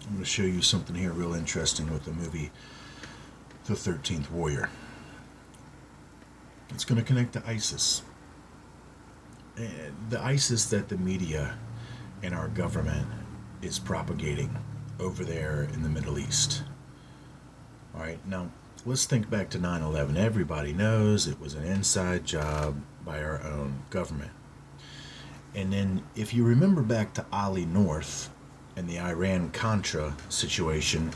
I'm going to show you something here real interesting with the movie The 13th Warrior. It's going to connect to ISIS. The ISIS that the media and our government is propagating over there in the Middle East. All right, now let's think back to 9/11. Everybody knows it was an inside job by our own government. And then, if you remember back to Ali North and the Iran Contra situation,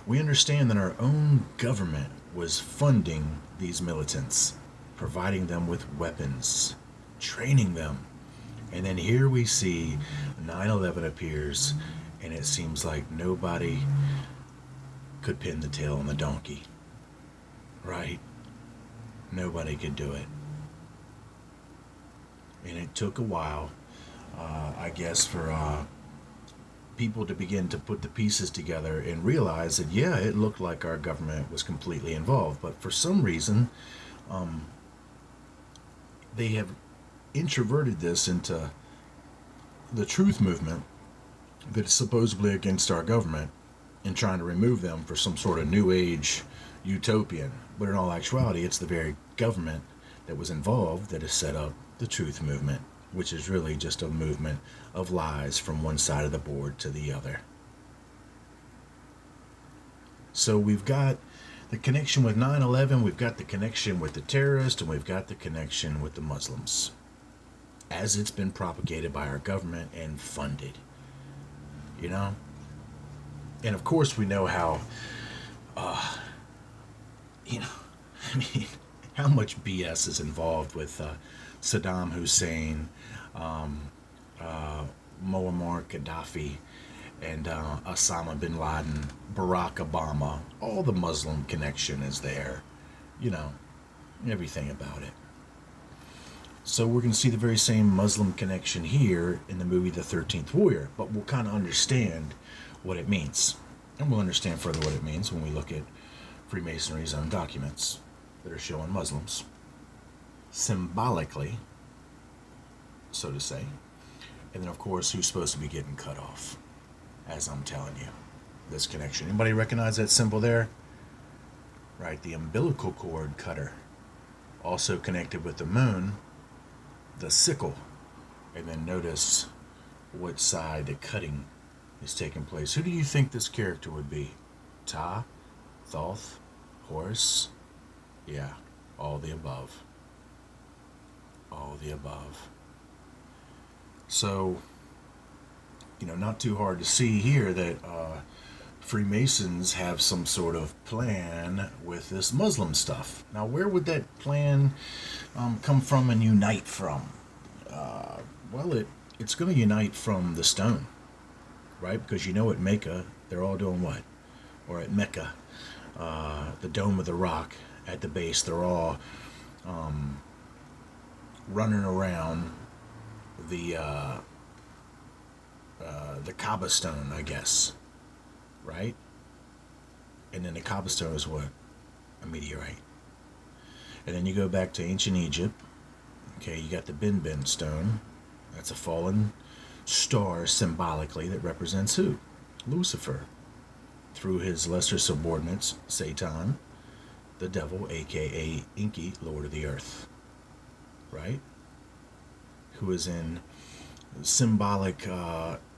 we understand that our own government was funding these militants, providing them with weapons, training them. And then here we see 9/11 appears, and it seems like nobody could pin the tail on the donkey. Right? Nobody could do it. And it took a while, I guess, for people to begin to put the pieces together and realize that, yeah, it looked like our government was completely involved. But for some reason, um, they have introverted this into the truth movement that is supposedly against our government and trying to remove them for some sort of new age utopian. But in all actuality, it's the very government that was involved that has set up the truth movement, which is really just a movement of lies from one side of the board to the other. So we've got the connection with 9/11, we've got the connection with the terrorists, and we've got the connection with the Muslims as it's been propagated by our government and funded. You know? And of course, we know how, uh, you know, I mean, how much BS is involved with Saddam Hussein, um, uh, Muammar Gaddafi, and Osama bin Laden, Barack Obama. All the Muslim connection is there. You know, everything about it. So we're going to see the very same Muslim connection here in the movie The 13th Warrior, but we'll kind of understand what it means. And we'll understand further what it means when we look at Freemasonry's own documents that are showing Muslims symbolically, so to say. And then, of course, who's supposed to be getting cut off, as I'm telling you. This connection. Anybody recognize that symbol there? Right, the umbilical cord cutter. Also connected with the moon, the sickle. And then notice what side the cutting is taking place. Who do you think this character would be? Ta? Thoth? Horus? Yeah, all the above. All the above. So, not too hard to see here that Freemasons have some sort of plan with this Muslim stuff. Now, where would that plan come from and unite from? Well, it's going to unite from the stone, right? Because at Mecca, they're all doing what? Or at Mecca, the Dome of the Rock, at the base, they're all running around the Kaaba stone, I guess, right? And then the Kaaba stone is what? A meteorite. And then you go back to ancient Egypt. Okay, you got the Bin Bin stone. That's a fallen star symbolically that represents who? Lucifer. Through his lesser subordinates, Satan, the devil, aka Inky, Lord of the Earth. Right? Who is in symbolic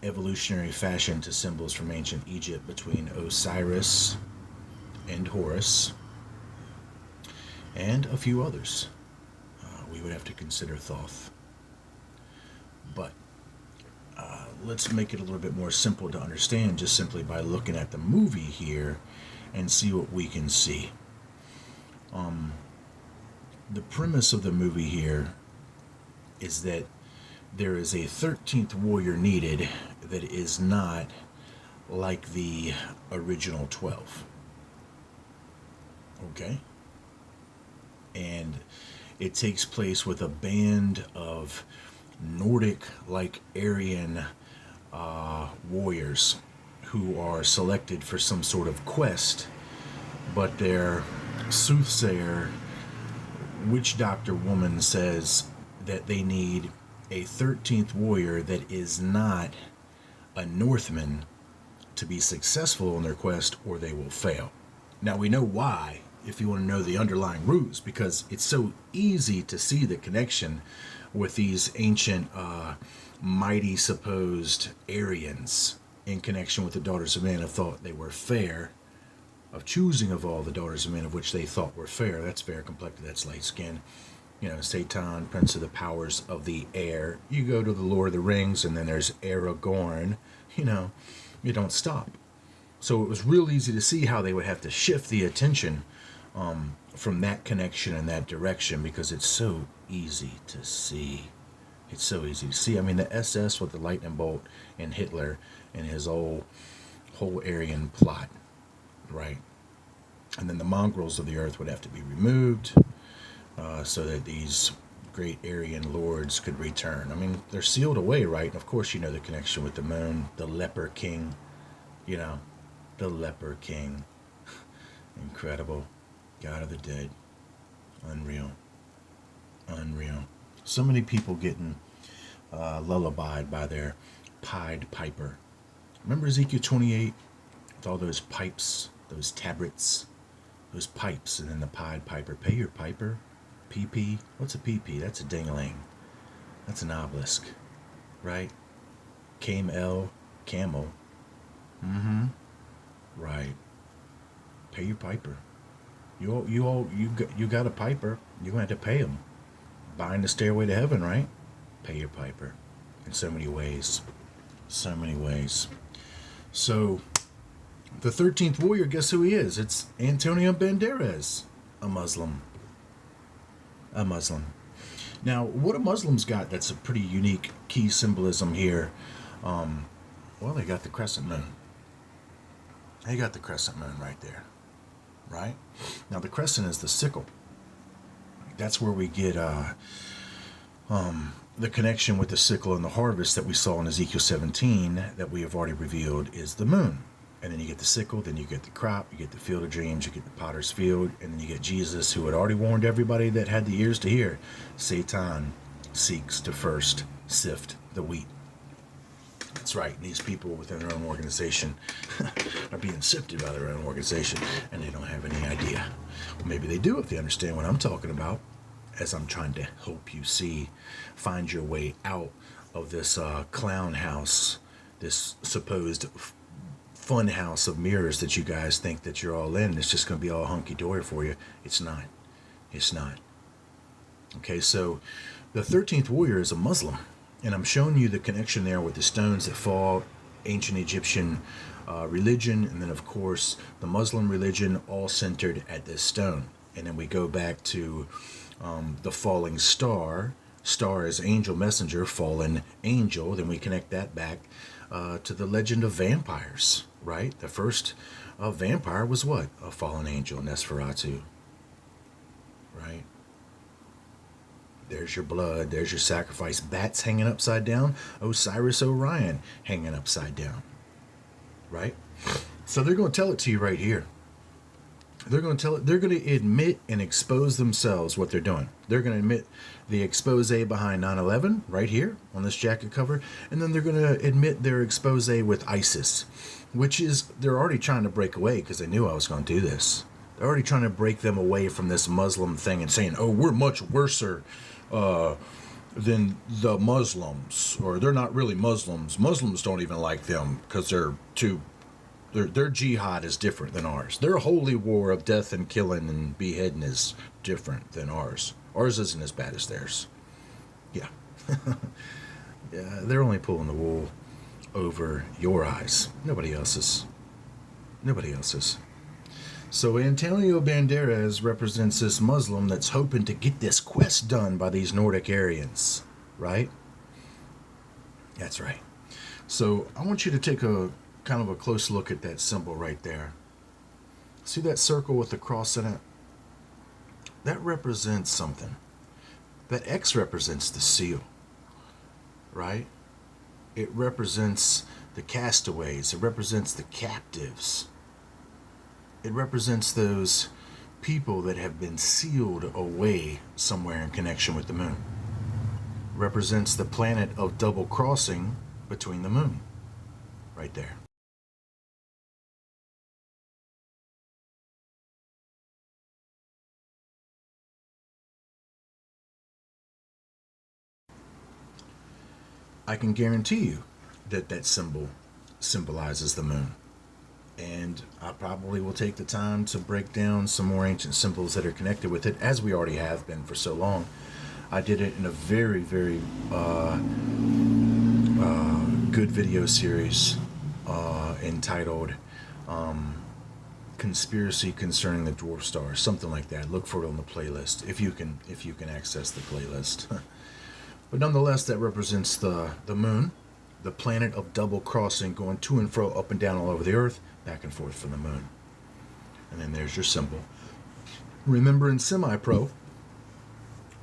evolutionary fashion to symbols from ancient Egypt between Osiris and Horus and a few others. We would have to consider Thoth. But let's make it a little bit more simple to understand just simply by looking at the movie here and see what we can see. The premise of the movie here is that there is a 13th warrior needed that is not like the original 12. Okay? And it takes place with a band of Nordic-like Aryan warriors who are selected for some sort of quest, but their soothsayer, witch doctor woman says that they need a 13th warrior that is not a Northman to to be successful in their quest or they will fail. Now we know why, if you want to know the underlying roots, because it's so easy to see the connection with these ancient, mighty supposed Aryans in connection with the daughters of men who thought they were fair, of choosing of all the daughters of men of which they thought were fair. That's fair complected, that's light skin. You know, Satan, prince of the powers of the air. You go to the Lord of the Rings, and then there's Aragorn. You know, you don't stop. So it was real easy to see how they would have to shift the attention from that connection in that direction, because it's so easy to see. It's so easy to see. I mean, the SS with the lightning bolt and Hitler and his whole Aryan plot, right? And then the mongrels of the earth would have to be removed so that these great Aryan lords could return. I mean, they're sealed away, right? And of course, you know the connection with the moon, the leper king, you know, the leper king. Incredible. God of the dead. Unreal. Unreal. So many people getting lullabied by their Pied Piper. Remember Ezekiel 28 with all those pipes, those tabrets, those pipes, and then the Pied Piper. Pay your piper. PP. What's a PP? That's a ding-a-ling. That's an obelisk, right? Camel. Right. Pay your piper. You got a piper. You're gonna have to pay him. Buying the stairway to heaven, right? Pay your piper. In so many ways. So many ways. So, the 13th warrior, guess who he is? It's Antonio Banderas, a Muslim. A Muslim. Now, what a Muslim's got that's a pretty unique key symbolism here. Well, they got the crescent moon. They got the crescent moon right there. Right? Now, the crescent is the sickle. That's where we get the connection with the sickle and the harvest that we saw in Ezekiel 17 that we have already revealed is the moon. And then you get the sickle, then you get the crop, you get the field of dreams, you get the potter's field, and then you get Jesus, who had already warned everybody that had the ears to hear. Satan seeks to first sift the wheat. That's right, these people within their own organization are being sifted by their own organization, and they don't have any idea. Well, maybe they do if they understand what I'm talking about, as I'm trying to help you see, find your way out of this clown house, this supposed fun house of mirrors that you guys think that you're all in. It's just going to be all hunky-dory for you. It's not. It's not. Okay, so the 13th warrior is a Muslim. And I'm showing you the connection there with the stones that fall, ancient Egyptian religion, and then, of course, the Muslim religion, all centered at this stone. And then we go back to the falling star. Star is angel messenger, fallen angel. Then we connect that back to the legend of vampires, right? The first vampire was what? A fallen angel, Nosferatu, right? There's your blood. There's your sacrifice. Bats hanging upside down. Osiris Orion hanging upside down. Right? So they're going to tell it to you right here. They're going to tell it. They're going to admit and expose themselves what they're doing. They're going to admit the expose behind 9/11 right here on this jacket cover. And then they're going to admit their expose with ISIS, which is, they're already trying to break away because they knew I was going to do this. They're already trying to break them away from this Muslim thing and saying, oh, we're much worser than the Muslims, or they're not really Muslims. Muslims don't even like them because their jihad is different than ours. Their holy war of death and killing and beheading is different than ours. Ours isn't as bad as theirs. Yeah. Yeah, they're only pulling the wool over your eyes. Nobody else's. Nobody else's. So Antonio Banderas represents this Muslim that's hoping to get this quest done by these Nordic Aryans, right? That's right. So I want you to take a kind of a close look at that symbol right there. See that circle with the cross in it? That represents something. That X represents the seal, right? It represents the castaways. It represents the captives. It represents those people that have been sealed away somewhere in connection with the moon. It represents the planet of double crossing between the moon. Right there. I can guarantee you that that symbol symbolizes the moon. And I probably will take the time to break down some more ancient symbols that are connected with it, as we already have been for so long. I did it in a very, very good video series entitled "Conspiracy Concerning the Dwarf Star," something like that. Look for it on the playlist if you can access the playlist. But nonetheless, that represents the moon, the planet of double crossing, going to and fro, up and down all over the earth, back and forth from the moon. And then there's your symbol. Remember in Semi-Pro,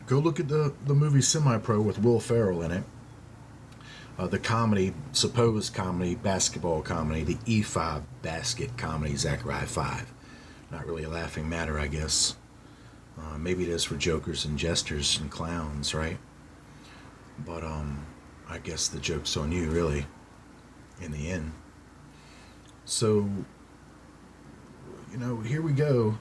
go look at the movie Semi-Pro with Will Ferrell in it. The comedy, supposed comedy, basketball comedy, the E5 basket comedy, Zachariah 5. Not really a laughing matter, I guess. Maybe it is for jokers and jesters and clowns, right? But I guess the joke's on you, really, in the end. So, here we go.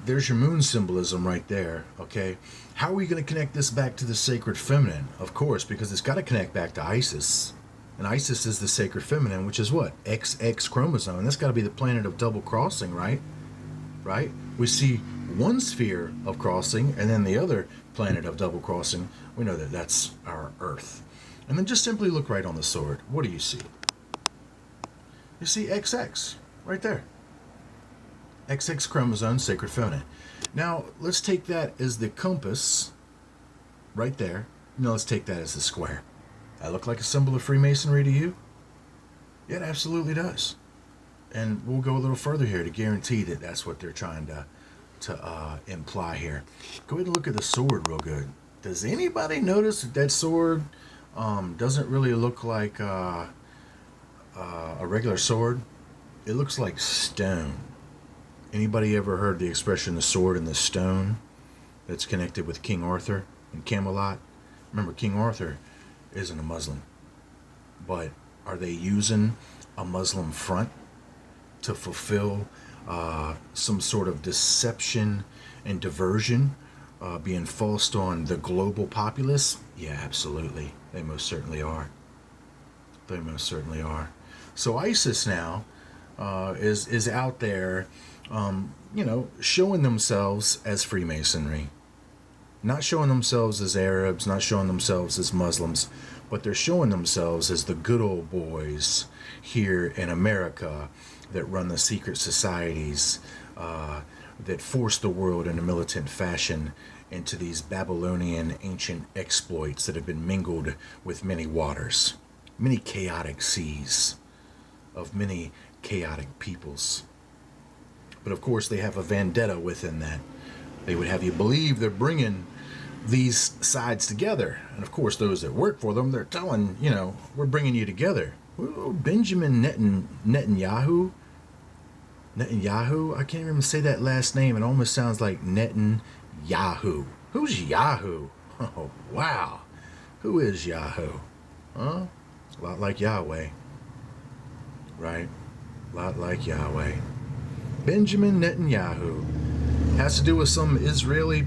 There's your moon symbolism right there, okay? How are we going to connect this back to the sacred feminine? Of course, because it's got to connect back to Isis. And Isis is the sacred feminine, which is what? XX chromosome. That's got to be the planet of double crossing, right? Right? We see one sphere of crossing and then the other planet of double crossing. We know that that's our Earth. And then just simply look right on the sword. What do you see? You see XX right there. XX chromosome, sacred feminine. Now, let's take that as the compass right there. Now, let's take that as the square. That look like a symbol of Freemasonry to you? Yeah, it absolutely does. And we'll go a little further here to guarantee that that's what they're trying to imply here. Go ahead and look at the sword real good. Does anybody notice that sword doesn't really look like a regular sword? It looks like stone. Anybody ever heard the expression the sword and the stone that's connected with King Arthur and Camelot? Remember, King Arthur isn't a Muslim. But are they using a Muslim front to fulfill some sort of deception and diversion being forced on the global populace? Yeah, absolutely. They most certainly are. They most certainly are. So ISIS now is out there, showing themselves as Freemasonry. Not showing themselves as Arabs, not showing themselves as Muslims, but they're showing themselves as the good old boys here in America that run the secret societies, that force the world in a militant fashion into these Babylonian ancient exploits that have been mingled with many waters, many chaotic seas, of many chaotic peoples. But of course, they have a vendetta within that. They would have you believe they're bringing these sides together. And of course, those that work for them, they're telling, we're bringing you together. Ooh, Benjamin Netanyahu? I can't even say that last name. It almost sounds like Netanyahu. Who's Yahoo? Oh, wow. Who is Yahoo? Huh? A lot like Yahweh. Right? A lot like Yahweh. Benjamin Netanyahu. Has to do with some Israeli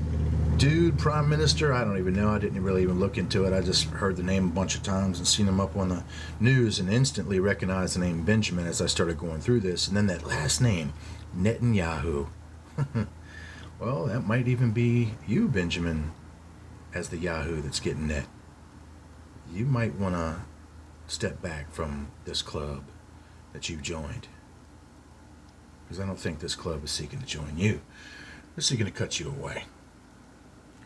dude, prime minister. I don't even know. I didn't really even look into it. I just heard the name a bunch of times and seen him up on the news and instantly recognized the name Benjamin as I started going through this. And then that last name, Netanyahu. Well, that might even be you, Benjamin, as the Yahoo that's getting net. You might want to step back from this club that you've joined. Because I don't think this club is seeking to join you. They're seeking to cut you away.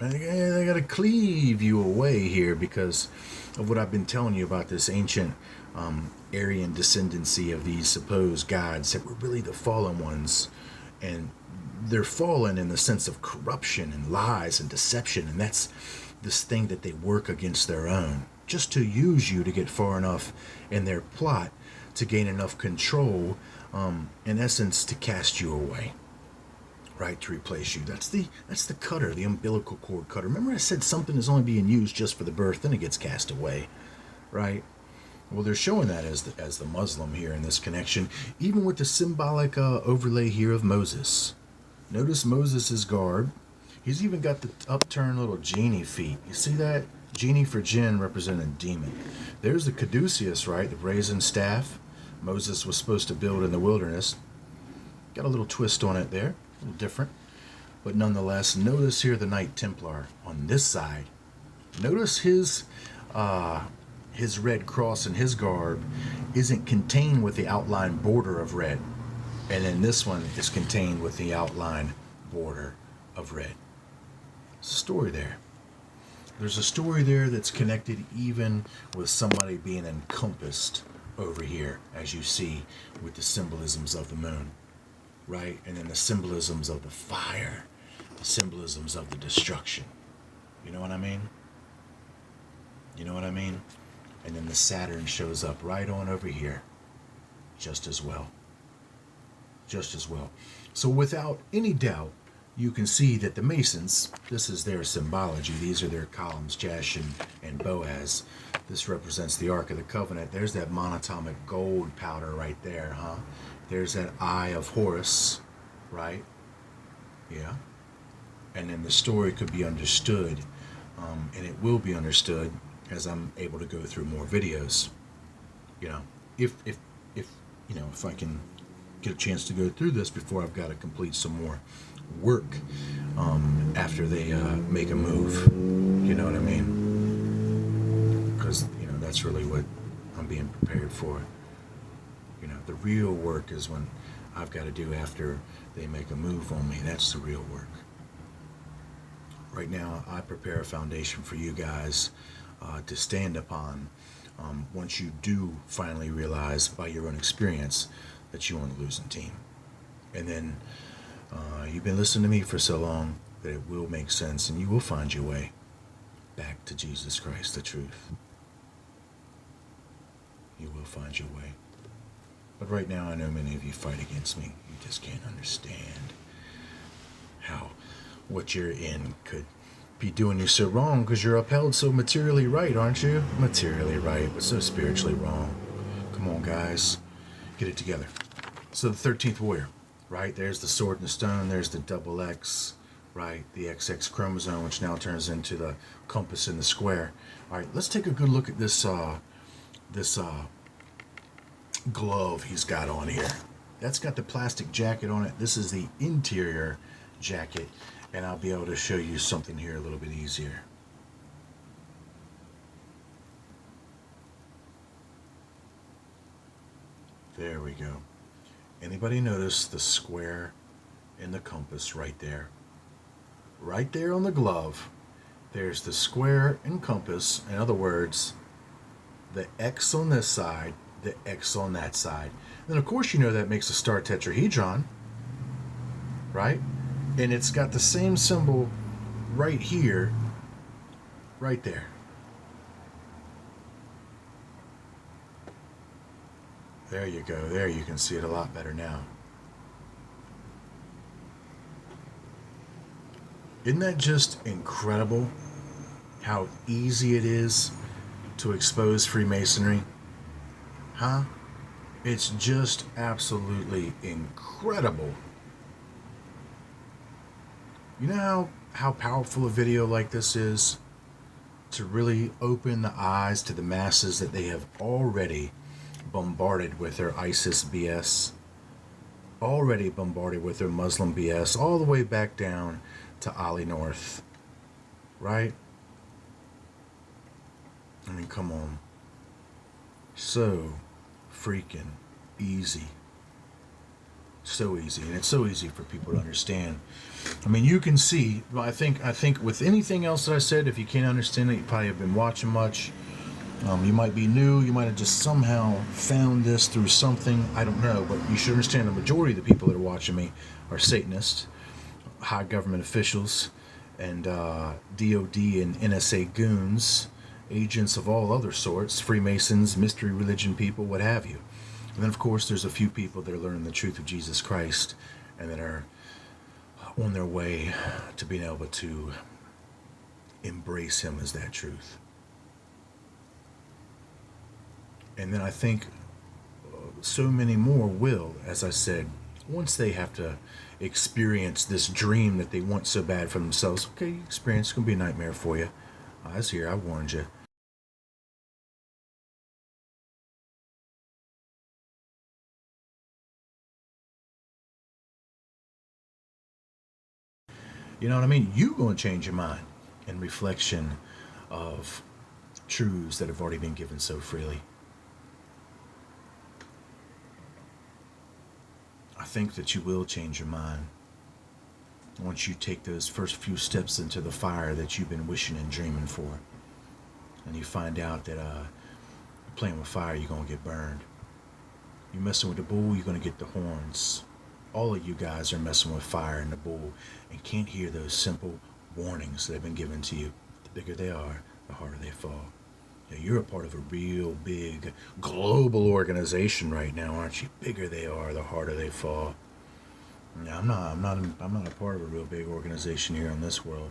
They got to cleave you away here because of what I've been telling you about this ancient Aryan descendancy of these supposed gods that were really the fallen ones. And they're fallen in the sense of corruption and lies and deception. And that's this thing that they work against their own. Just to use you to get far enough in their plot to gain enough control, in essence, to cast you away. Right, to replace you. That's the cutter, the umbilical cord cutter. Remember I said something is only being used just for the birth, then it gets cast away, right? Well, they're showing that as the Muslim here in this connection, even with the symbolic overlay here of Moses. Notice Moses' garb. He's even got the upturned little genie feet. You see that? Genie for Jinn represented demon. There's the caduceus, right? The brazen staff Moses was supposed to build in the wilderness. Got a little twist on it there, a little different. But nonetheless, notice here the Knight Templar on this side. Notice his red cross and his garb isn't contained with the outline border of red. And then this one is contained with the outline border of red. There's a story there. There's a story there that's connected even with somebody being encompassed over here, as you see with the symbolisms of the moon, right? And then the symbolisms of the fire, the symbolisms of the destruction. You know what I mean? You know what I mean? And then the Saturn shows up right on over here, just as well. Just as well. So without any doubt, you can see that the Masons, this is their symbology. These are their columns, Jashon and Boaz. This represents the Ark of the Covenant. There's that monatomic gold powder right there, huh? There's that Eye of Horus, right? Yeah. And then the story could be understood, and it will be understood as I'm able to go through more videos. You know, if I can get a chance to go through this before I've got to complete some more work after they make a move. You know what I mean? Because that's really what I'm being prepared for. The real work is when I've got to do after they make a move on me. That's the real work. Right now, I prepare a foundation for you guys to stand upon once you do finally realize by your own experience that you're on the losing team. And then you've been listening to me for so long that it will make sense and you will find your way back to Jesus Christ, the truth. You will find your way. But right now, I know many of you fight against me. You just can't understand how what you're in could be doing you so wrong because you're upheld so materially right, aren't you? Materially right, but so spiritually wrong. Come on, guys. Get it together. So the 13th warrior, right? There's the sword and the stone. There's the double X, right? The XX chromosome, which now turns into the compass in the square. All right, let's take a good look at this glove he's got on here. That's got the plastic jacket on it. This is the interior jacket, and I'll be able to show you something here a little bit easier. There we go. Anybody notice the square in the compass right there? Right there on the glove, there's the square and compass. In other words, the X on this side, the X on that side. Then of course that makes a star tetrahedron, right? And it's got the same symbol right here, right there. There you go. There you can see it a lot better now. Isn't that just incredible how easy it is to expose Freemasonry? Huh? It's just absolutely incredible. You know how powerful a video like this is to really open the eyes to the masses that they have already bombarded with their ISIS BS, already bombarded with their Muslim BS, all the way back down to Ali North, right? I mean, come on. So freaking easy. So easy, and it's so easy for people to understand. I mean, you can see, I think with anything else that I said, if you can't understand it, you probably have been watching much. You might be new, you might have just somehow found this through something, I don't know, but you should understand the majority of the people that are watching me are Satanists, high government officials, and DOD and NSA goons, agents of all other sorts, Freemasons, mystery religion people, what have you. And then, of course, there's a few people that are learning the truth of Jesus Christ and that are on their way to being able to embrace him as that truth. And then I think so many more will, as I said, once they have to experience this dream that they want so bad for themselves. Okay, experience, it's going to be a nightmare for you. I was here. I warned you. You know what I mean? You going to change your mind in reflection of truths that have already been given so freely. I think that you will change your mind once you take those first few steps into the fire that you've been wishing and dreaming for. And you find out that playing with fire, you're going to get burned. You're messing with the bull, you're going to get the horns. All of you guys are messing with fire and the bull and can't hear those simple warnings that have been given to you. The bigger they are, the harder they fall. Now, you're a part of a real big global organization right now, aren't you? Bigger they are, the harder they fall. Now, I'm not a part of a real big organization here in this world.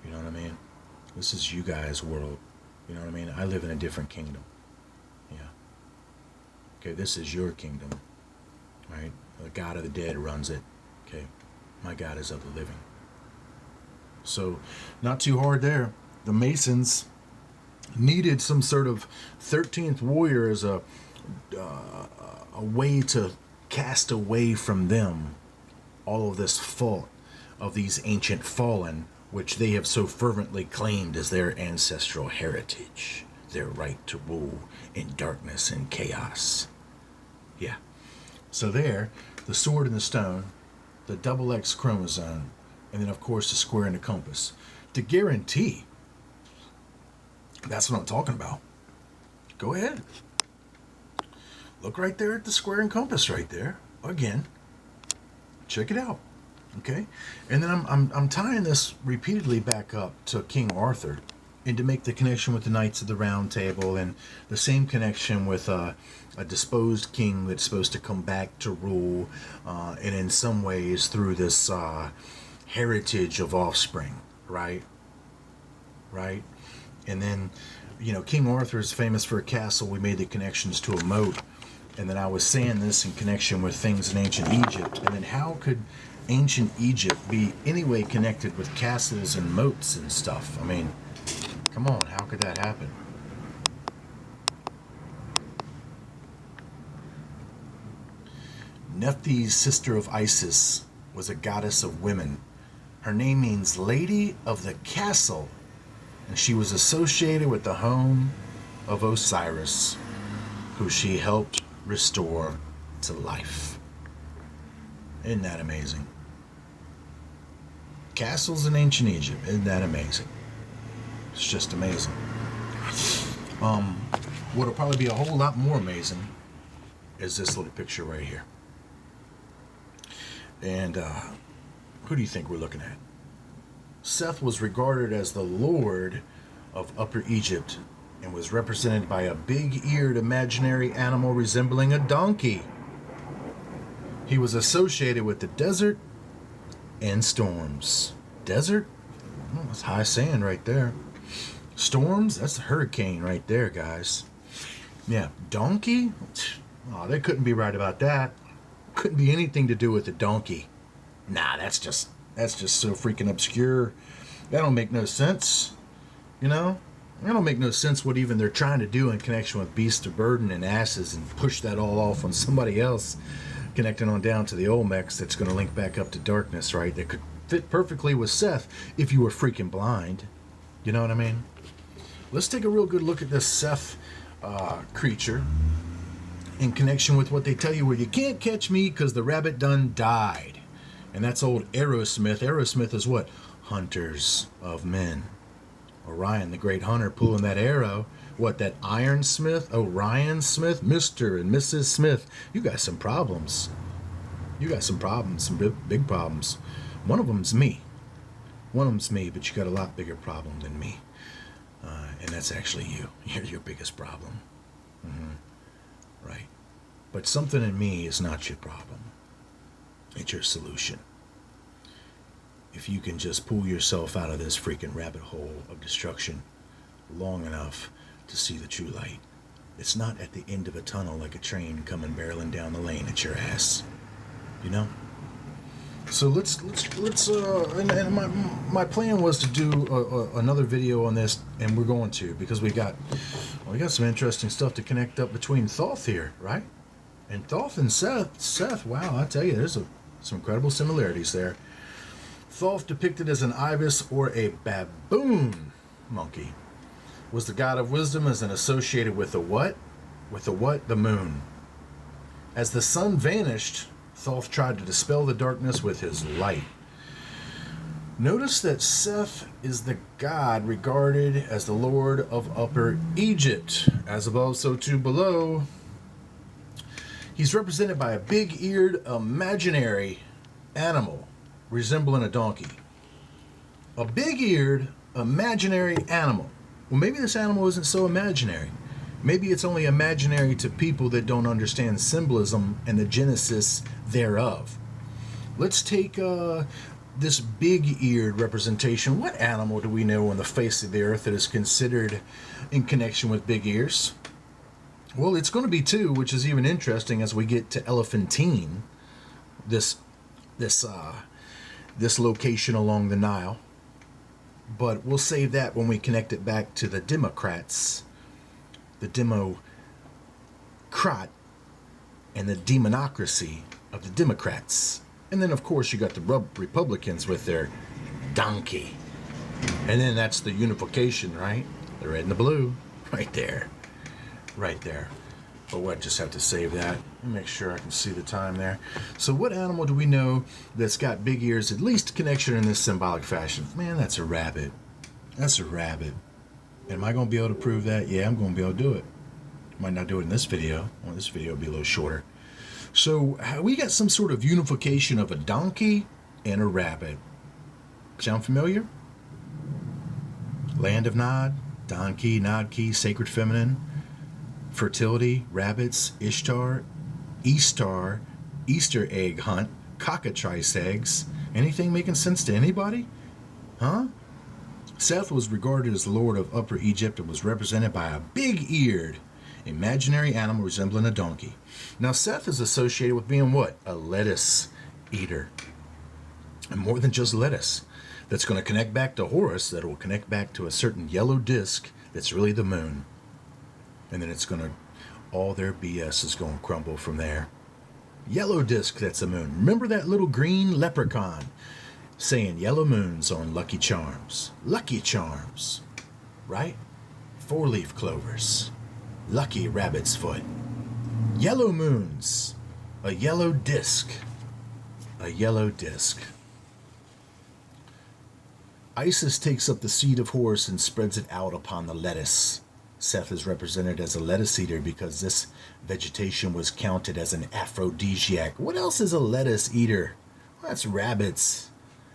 You know what I mean? This is you guys' world. You know what I mean? I live in a different kingdom. Yeah. Okay, this is your kingdom. Right? The God of the dead runs it. Okay. My God is of the living. So, not too hard there. The Masons needed some sort of 13th warrior as a way to cast away from them all of this fault of these ancient fallen, which they have so fervently claimed as their ancestral heritage, their right to rule in darkness and chaos. Yeah. So there, the sword and the stone, the double X chromosome, and then of course the square and the compass. To guarantee, that's what I'm talking about. Go ahead. Look right there at the square and compass right there. Again, check it out. Okay? And then I'm tying this repeatedly back up to King Arthur, and to make the connection with the Knights of the Round Table, and the same connection with a disposed king that's supposed to come back to rule, and in some ways through this heritage of offspring, right? Right? And then, King Arthur is famous for a castle. We made the connections to a moat. And then I was saying this in connection with things in ancient Egypt. And then how could ancient Egypt be anyway connected with castles and moats and stuff? I mean, come on, how could that happen? Nephthys, sister of Isis, was a goddess of women. Her name means Lady of the Castle, and she was associated with the home of Osiris, who she helped restore to life. Isn't that amazing? Castles in ancient Egypt, isn't that amazing? It's just amazing. What'll probably be a whole lot more amazing is this little picture right here. And who do you think we're looking at? Seth was regarded as the lord of Upper Egypt and was represented by a big-eared imaginary animal resembling a donkey. He was associated with the desert and storms. Desert? Oh, that's high sand right there. Storms? That's a hurricane right there, guys. Yeah, donkey? Oh, they couldn't be right about that. Couldn't be anything to do with the donkey. Nah, that's just so freaking obscure. That don't make no sense. That don't make no sense what even they're trying to do in connection with beasts of burden and asses, and push that all off on somebody else, connecting on down to the Olmecs that's going to link back up to darkness, right? That could fit perfectly with Seth if you were freaking blind. You know what I mean? Let's take a real good look at this Seth creature in connection with what they tell you, where you can't catch me because the rabbit done died. And that's old Aerosmith. Aerosmith is what? Hunters of men. Orion, the great hunter, pulling that arrow. What, that Iron Smith? Orion Smith? Mr. and Mrs. Smith. You got some problems. You got some problems, some big problems. One of them's me. One of them's me, but you got a lot bigger problem than me. And that's actually you. You're your biggest problem. Right. But something in me is not your problem. It's your solution. If you can just pull yourself out of this freaking rabbit hole of destruction long enough to see the true light. It's not at the end of a tunnel like a train coming barreling down the lane at your ass. So and my plan was to do another video on this, and we're going to, because we got some interesting stuff to connect up between Thoth here, right? And Thoth and Seth, wow, I tell you, there's some incredible similarities there. Thoth, depicted as an ibis or a baboon monkey, was the god of wisdom as an associated with the what? With the what? The moon. As the sun vanished, Thoth tried to dispel the darkness with his light. Notice that Seth is the god regarded as the lord of Upper Egypt. As above, so too below. He's represented by a big-eared imaginary animal resembling a donkey. A big-eared imaginary animal. Well, maybe this animal isn't so imaginary. Maybe it's only imaginary to people that don't understand symbolism and the genesis thereof. Let's take this big-eared representation. What animal do we know on the face of the earth that is considered in connection with big ears? Well, it's going to be two, which is even interesting as we get to Elephantine, this location along the Nile. But we'll save that when we connect it back to the Democrats, the Democrat, and the demonocracy of the Democrats. And then, of course, you got the Republicans with their donkey. And then that's the unification, right? The red and the blue, right there. Right there. But we'll just have to save that. Let me make sure I can see the time there. So what animal do we know that's got big ears, at least connection in this symbolic fashion? Man, that's a rabbit. That's a rabbit. Am I going to be able to prove that? Yeah, I'm going to be able to do it. Might not do it in this video. Well, this video will be a little shorter. So we got some sort of unification of a donkey and a rabbit. Sound familiar? Land of Nod, donkey, Nodkey, sacred feminine, fertility, rabbits, Ishtar, Easter egg hunt, cockatrice eggs. Anything making sense to anybody? Huh? Seth was regarded as the lord of Upper Egypt and was represented by a big-eared, imaginary animal resembling a donkey. Now, Seth is associated with being what? A lettuce eater. And more than just lettuce. That's going to connect back to Horus, that will connect back to a certain yellow disc that's really the moon. And then it's going to, all their BS is going to crumble from there. Yellow disc, that's the moon. Remember that little green leprechaun saying yellow moons on Lucky Charms? Lucky Charms, right? 4-leaf clovers. Lucky rabbit's foot. Yellow moons. A yellow disc. A yellow disc. Isis takes up the seed of Horus and spreads it out upon the lettuce. Seth is represented as a lettuce eater because this vegetation was counted as an aphrodisiac. What else is a lettuce eater? Well, that's rabbits.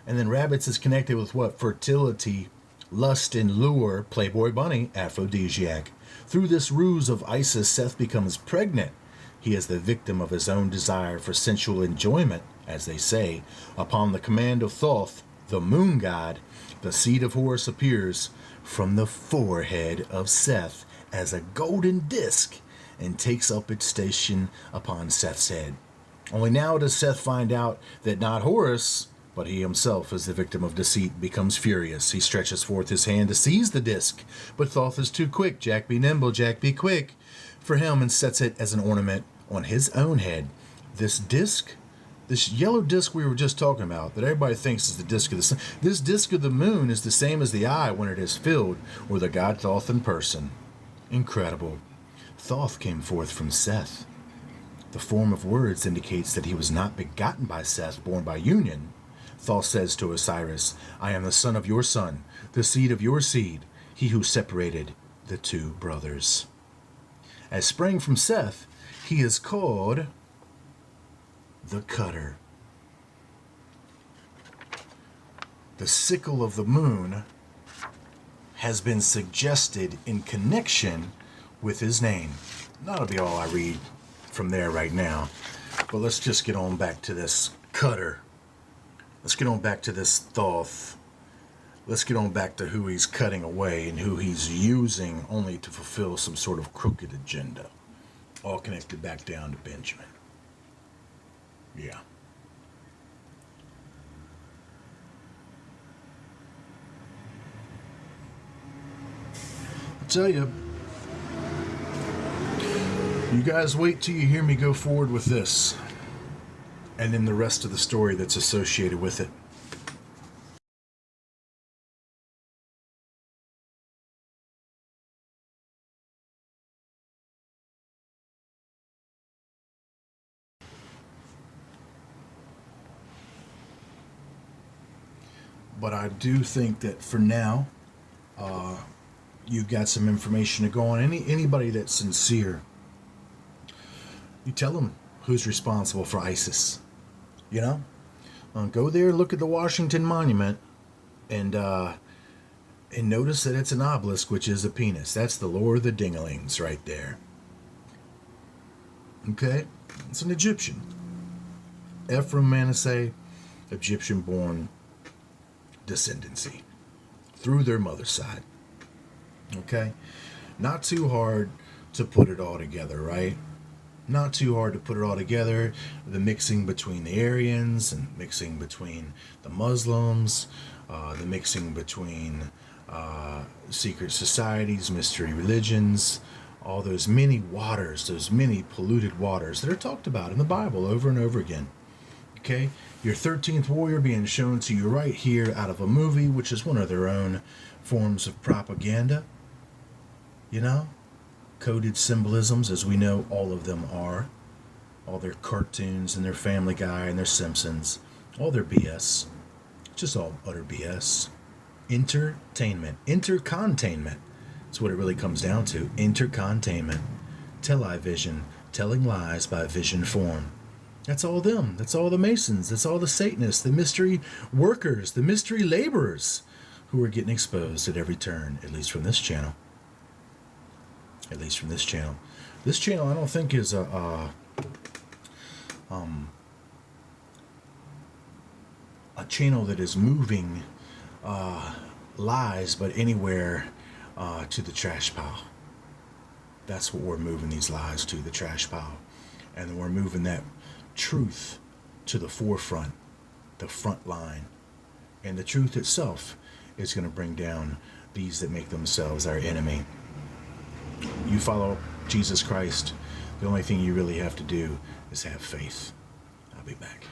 And then rabbits is connected with what? Fertility, lust, and lure, Playboy bunny, aphrodisiac. Through this ruse of Isis, Seth becomes pregnant. He is the victim of his own desire for sensual enjoyment, as they say. Upon the command of Thoth, the moon god, the seed of Horus appears from the forehead of Seth as a golden disc and takes up its station upon Seth's head. Only now does Seth find out that not Horus, but he himself is the victim of deceit, becomes furious. He stretches forth his hand to seize the disc, but Thoth is too quick. Jack be nimble, Jack be quick for him, and sets it as an ornament on his own head. This disc, this yellow disc we were just talking about, that everybody thinks is the disc of the sun, this disc of the moon is the same as the eye when it is filled with the god Thoth in person. Incredible. Thoth came forth from Seth. The form of words indicates that he was not begotten by Seth, born by union. Thoth says to Osiris, I am the son of your son, the seed of your seed, he who separated the two brothers. As sprang from Seth, he is called the cutter. The sickle of the moon has been suggested in connection with his name. That'll be all I read from there right now. But let's just get on back to this cutter. Let's get on back to this Thoth. Let's get on back to who he's cutting away and who he's using only to fulfill some sort of crooked agenda. All connected back down to Benjamin. Yeah. tell you, you guys wait till you hear me go forward with this, and then the rest of the story that's associated with it. But I do think that for now, you've got some information to go on. Anybody that's sincere, you tell them who's responsible for ISIS. You know, go there, look at the Washington Monument, and notice that it's an obelisk, which is a penis. That's the Lord of the Dinglings right there. Okay, it's an Egyptian. Ephraim Manasseh, Egyptian-born descendancy through their mother's side. Okay, not too hard to put it all together, right? Not too hard to put it all together. The mixing between the Aryans and mixing between the Muslims, the mixing between secret societies, mystery religions, all those many waters, those many polluted waters that are talked about in the Bible over and over again. Okay, your 13th warrior being shown to you right here out of a movie, which is one of their own forms of propaganda. You know, coded symbolisms, as we know all of them are. All their cartoons and their Family Guy and their Simpsons, all their BS. Just all utter BS. Entertainment. Intercontainment. That's what it really comes down to. Intercontainment. Television. Telling lies by vision form. That's all them. That's all the Masons. That's all the Satanists, the mystery workers, the mystery laborers who are getting exposed at every turn, at least from this channel. At least from this channel. This channel I don't think is a channel that is moving lies, but anywhere to the trash pile. That's what we're moving these lies to, the trash pile. And we're moving that truth to the forefront, the front line. And the truth itself is going to bring down these that make themselves our enemy. You follow Jesus Christ, the only thing you really have to do is have faith. I'll be back.